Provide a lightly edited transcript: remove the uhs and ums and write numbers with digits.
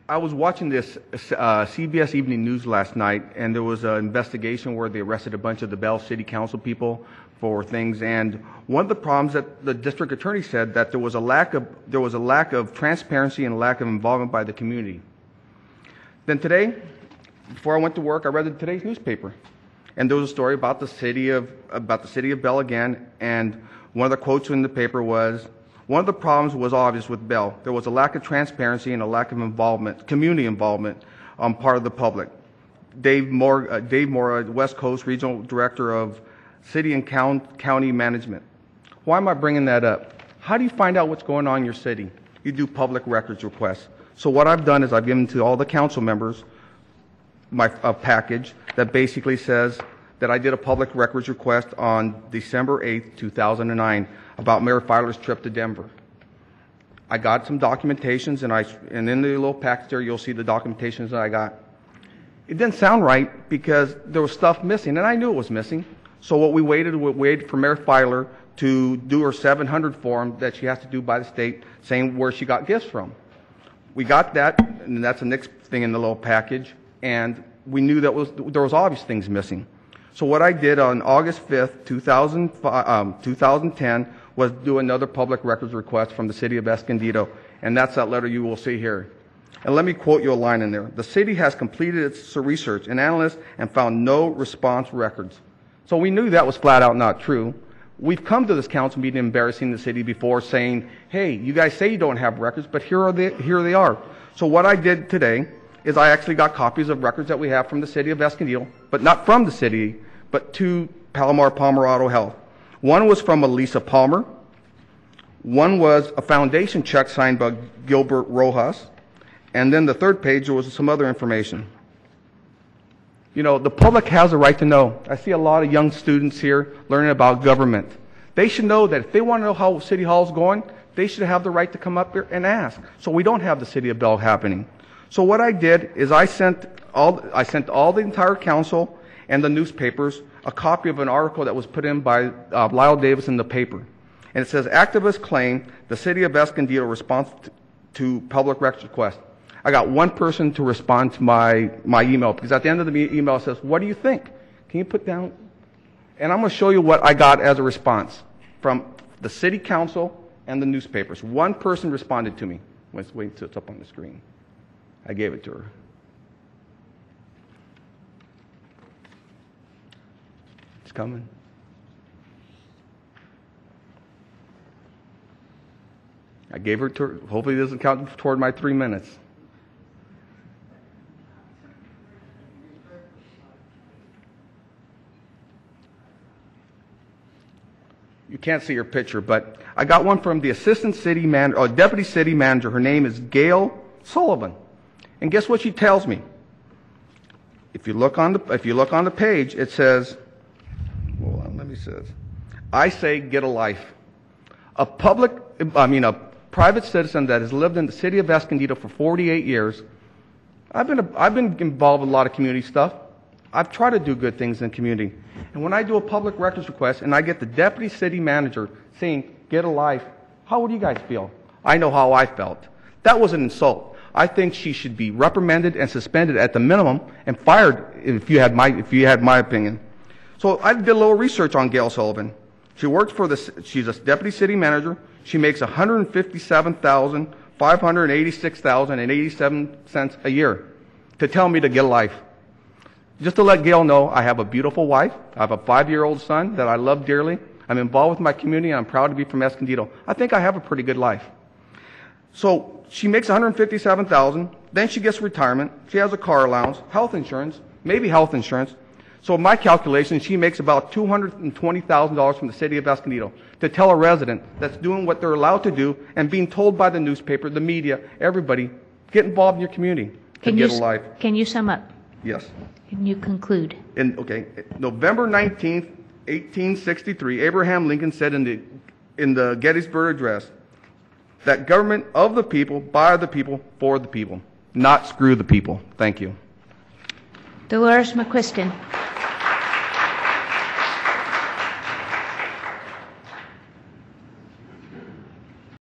I was watching this CBS Evening News last night, and there was an investigation where they arrested a bunch of the Bell City Council people for things. And one of the problems that the district attorney said that there was a lack of transparency and a lack of involvement by the community. Then today, before I went to work, I read today's newspaper, and there was a story about the city of Bell again. And one of the quotes in the paper was, one of the problems was obvious with Bell. There was a lack of transparency and a lack of involvement, community involvement on part of the public. Dave Moore, West Coast Regional Director of City and County Management. Why am I bringing that up? How do you find out what's going on in your city? You do public records requests. So what I've done is I've given to all the council members a package that basically says that I did a public records request on December 8th, 2009 about Mayor Pfeiler's trip to Denver. I got some documentations, and in the little package there you'll see the documentations that I got. It didn't sound right because there was stuff missing, and I knew it was missing. So what we waited for Mayor Pfeiler to do her 700 form that she has to do by the state, saying where she got gifts from. We got that, and that's the next thing in the little package, and we knew that there was obvious things missing. So what I did on August 5th, 2010, was do another public records request from the City of Escondido, and that's that letter you will see here. And let me quote you a line in there. The city has completed its research and analysis and found no response records. So we knew that was flat out not true. We've come to this council meeting embarrassing the city before, saying, hey, you guys say you don't have records, but here they are. So what I did today is I actually got copies of records that we have from the City of Escondido, but not from the city, but to Palomar Pomerado Health. One was from Elisa Palmer. One was a foundation check signed by Gilbert Rojas. And then the third page, there was some other information. You know, the public has a right to know. I see a lot of young students here learning about government. They should know that if they want to know how City Hall is going, they should have the right to come up here and ask. So we don't have the City of Bell happening. So what I did is I sent all the entire council and the newspapers a copy of an article that was put in by Lyle Davis in the paper. And it says, activists claim the City of Escondido responds to public records request. I got one person to respond to my email, because at the end of the email it says, what do you think? Can you put down? And I'm going to show you what I got as a response from the city council and the newspapers. One person responded to me. Let's wait until it's up on the screen. I gave it to her. It's coming. I gave her to her. Hopefully it doesn't count toward my 3 minutes. You can't see her picture, but I got one from the assistant city manager, or deputy city manager. Her name is Gail Sullivan. And guess what she tells me? If you look on the page, it says, hold on, let me see this. I say get a life. A private citizen that has lived in the city of Escondido for 48 years. I've been involved with a lot of community stuff. I've tried to do good things in the community. And when I do a public records request and I get the deputy city manager saying, get a life, how would you guys feel? I know how I felt. That was an insult. I think she should be reprimanded and suspended at the minimum and fired if you had my opinion. So I did a little research on Gail Sullivan. She works she's a deputy city manager. She makes $157,586.87 a year to tell me to get a life. Just to let Gail know, I have a beautiful wife. I have a 5-year-old son that I love dearly. I'm involved with my community, and I'm proud to be from Escondido. I think I have a pretty good life. So she makes $157,000. Then she gets retirement. She has a car allowance, health insurance, maybe health insurance. So my calculation, she makes about $220,000 from the city of Escondido to tell a resident that's doing what they're allowed to do and being told by the newspaper, the media, everybody, get involved in your community to get a life. Can you sum up? Yes. Can you conclude? November 19th, 1863, Abraham Lincoln said in the Gettysburg Address that government of the people, by the people, for the people, not screw the people. Thank you. Dolores McQuiston.